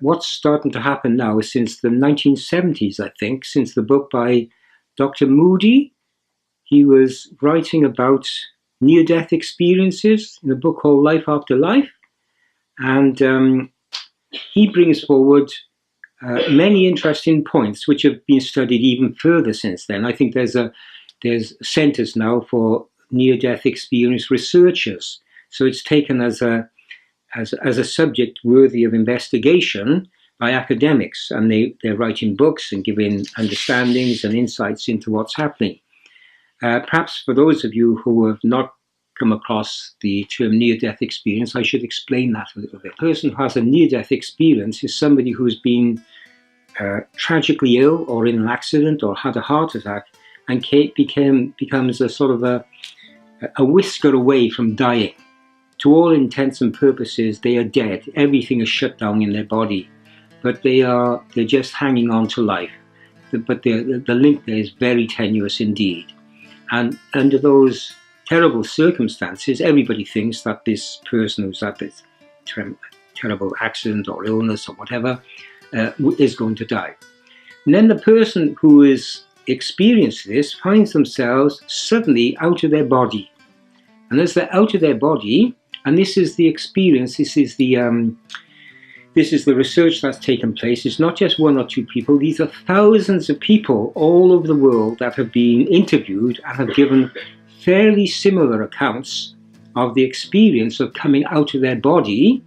what's starting to happen now is since the 1970s, I think, since the book by Dr. Moody. He was writing about near-death experiences in a book called Life After Life, and he brings forward many interesting points which have been studied even further since then. I think there's centres now for near-death experience researchers, so it's taken as a subject worthy of investigation by academics, and they're writing books and giving understandings and insights into what's happening. Perhaps for those of you who have not come across the term near-death experience, I should explain that a little bit. A person who has a near-death experience is somebody who's been tragically ill or in an accident or had a heart attack and becomes a sort of a whisker away from dying. To all intents and purposes, they are dead. Everything is shut down in their body, but they're just hanging on to life. But the link there is very tenuous indeed. And under those terrible circumstances, everybody thinks that this person who's had this terrible accident or illness or whatever is going to die. And then the person who is experiencing this finds themselves suddenly out of their body. And as they're out of their body, and this is the experience, this is the research that's taken place. It's not just one or two people. These are thousands of people all over the world that have been interviewed and have given fairly similar accounts of the experience of coming out of their body,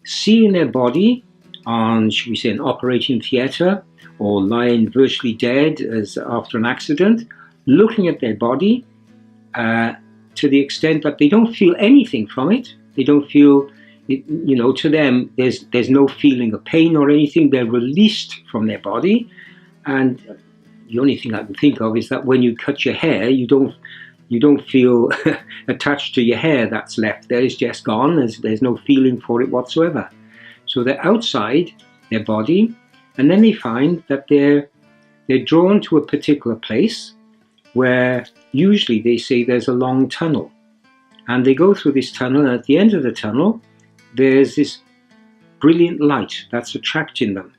seeing their body on, should we say, an operating theatre, or lying virtually dead as after an accident, looking at their body to the extent that they don't feel anything from it. They don't feel, to them, there's no feeling of pain or anything. They're released from their body, and the only thing I can think of is that when you cut your hair, you don't feel attached to your hair that's left there. It's just gone. There's no feeling for it whatsoever. So they're outside their body, and then they find that they're drawn to a particular place where usually they say there's a long tunnel, and they go through this tunnel, and at the end of the tunnel there's this brilliant light that's attracting them.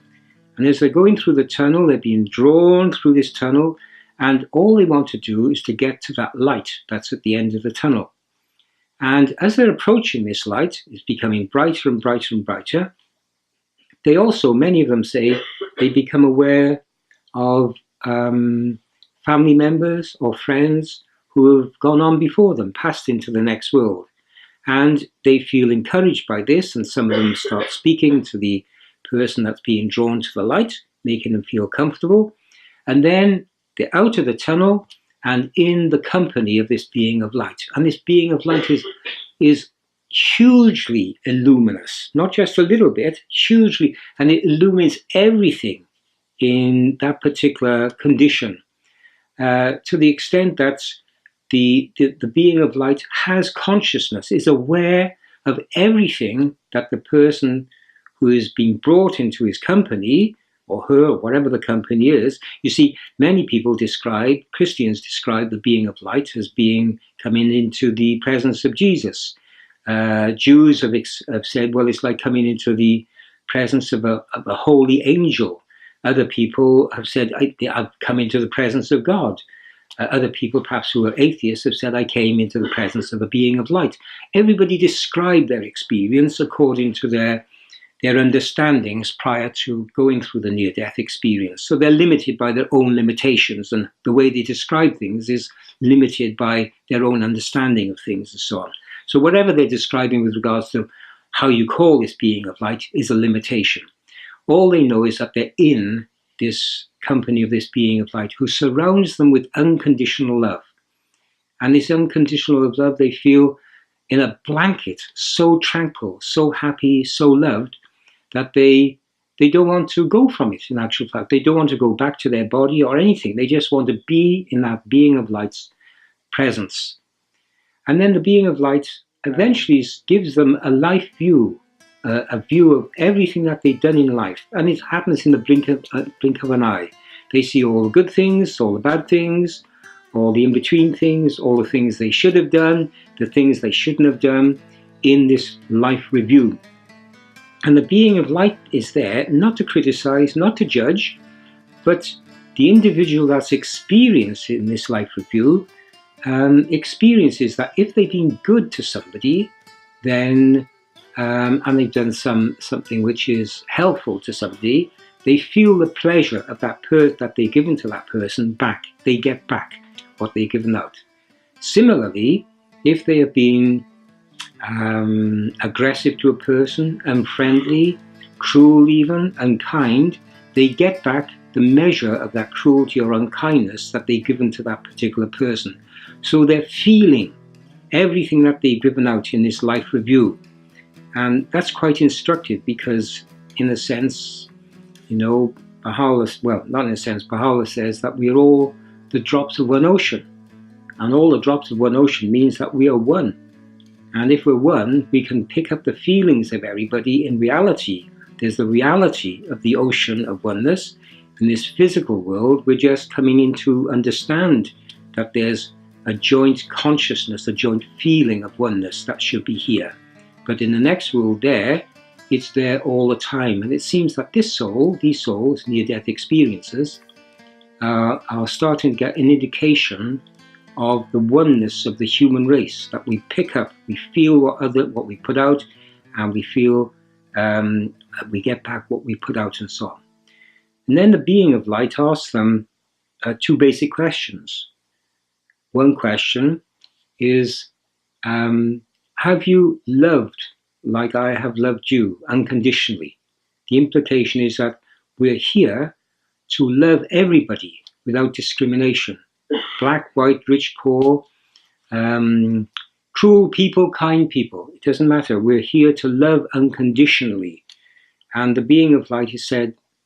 And as they're going through the tunnel, they're being drawn through this tunnel, and all they want to do is to get to that light that's at the end of the tunnel. And as they're approaching this light, it's becoming brighter and brighter and brighter. They also, many of them say, they become aware of family members or friends who have gone on before them, passed into the next world. And they feel encouraged by this, and some of them start speaking to the person that's being drawn to the light, making them feel comfortable. And then they're out of the tunnel and in the company of this being of light. And this being of light is hugely illuminous, not just a little bit, hugely, and it illumines everything in that particular condition, to the extent that the being of light has consciousness, is aware of everything that the person who is being brought into his company, or her, or whatever the company is. You see, many people Christians describe the being of light as being coming into the presence of Jesus. Jews have said, well, it's like coming into the presence of a holy angel. Other people have said, I've come into the presence of God. Other people, perhaps who are atheists, have said, I came into the presence of a being of light. Everybody described their experience according to their understandings prior to going through the near-death experience. So they're limited by their own limitations, and the way they describe things is limited by their own understanding of things and so on. So whatever they're describing with regards to how you call this being of light is a limitation. All they know is that they're in this company of this being of light who surrounds them with unconditional love. And this unconditional love they feel in a blanket, so tranquil, so happy, so loved, that they don't want to go from it, in actual fact. They don't want to go back to their body or anything. They just want to be in that being of light's presence. And then the being of light eventually gives them a life view, a view of everything that they've done in life. And it happens in the blink of an eye. They see all the good things, all the bad things, all the in-between things, all the things they should have done, the things they shouldn't have done in this life review. And the being of light is there not to criticize, not to judge, but the individual that's experiencing this life review experiences that if they've been good to somebody, then and they've done something which is helpful to somebody, they feel the pleasure of that that they've given to that person back. They get back what they've given out. Similarly, if they have been aggressive to a person, unfriendly, cruel even, unkind, they get back the measure of that cruelty or unkindness that they've given to that particular person. So they're feeling everything that they've given out in this life review. And that's quite instructive because, in a sense, you know, Bahá'í, well, not in a sense, Bahá'í says that we're all the drops of one ocean. And all the drops of one ocean means that we are one. And if we're one, we can pick up the feelings of everybody in reality. There's the reality of the ocean of oneness. In this physical world, we're just coming in to understand that there's a joint consciousness, a joint feeling of oneness that should be here. But in the next world there, it's there all the time. And it seems that these souls, near-death experiences, are starting to get an indication of the oneness of the human race, that we pick up, we feel what we put out, and we feel we get back what we put out, and so on. And then the being of light asks them two basic questions. One question is, have you loved like I have loved you unconditionally? The implication is that we're here to love everybody without discrimination. Black, white, rich, poor, cruel people, kind people. It doesn't matter. We're here to love unconditionally. And the being of light is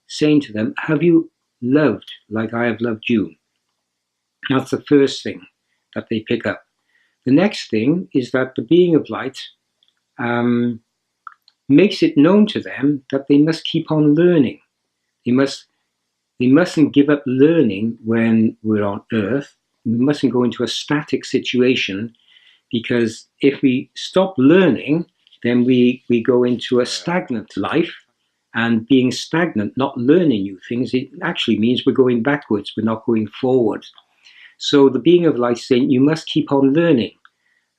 saying to them, have you loved like I have loved you? That's the first thing that they pick up. The next thing is that the being of light makes it known to them that they must keep on learning. They mustn't give up learning when we're on Earth. We mustn't go into a static situation, because if we stop learning, then we go into a stagnant life. And being stagnant, not learning new things, it actually means we're going backwards, we're not going forward. So the being of light is saying, you must keep on learning.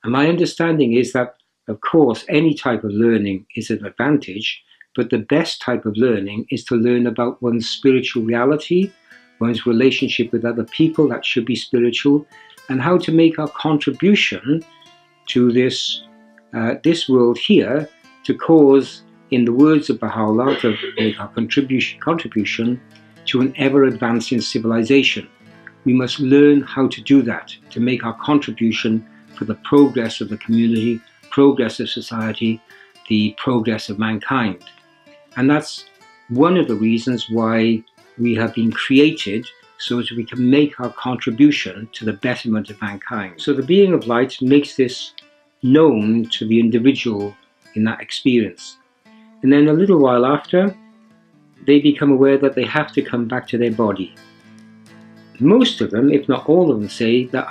And my understanding is that, of course, any type of learning is an advantage, but the best type of learning is to learn about one's spiritual reality, one's relationship with other people that should be spiritual, and how to make our contribution to this world here, to cause, in the words of Baha'u'llah, to make our contribution to an ever-advancing civilization. We must learn how to do that, to make our contribution for the progress of the community, progress of society, the progress of mankind. And that's one of the reasons why we have been created, so that we can make our contribution to the betterment of mankind. So the being of light makes this known to the individual in that experience. And then a little while after, they become aware that they have to come back to their body. Most of them, if not all of them, say that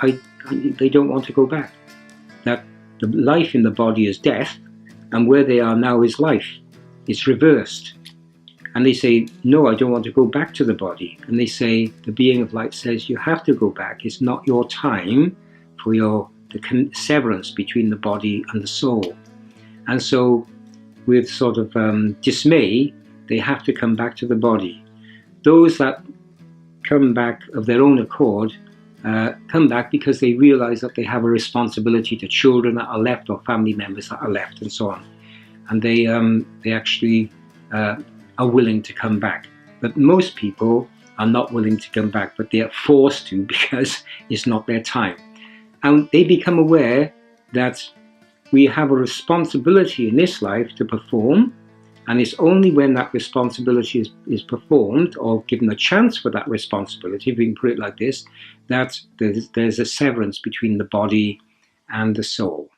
they don't want to go back. That the life in the body is death, and where they are now is life. It's reversed. And they say, no, I don't want to go back to the body. And they say, the being of light says, you have to go back. It's not your time for the severance between the body and the soul. And so, with sort of dismay, they have to come back to the body. Those that come back of their own accord come back because they realize that they have a responsibility to children that are left, or family members that are left, and so on. And they actually are willing to come back. But most people are not willing to come back, but they are forced to because it's not their time. And they become aware that we have a responsibility in this life to perform, and it's only when that responsibility is performed, or given a chance for that responsibility, if we can put it like this, that there's a severance between the body and the soul.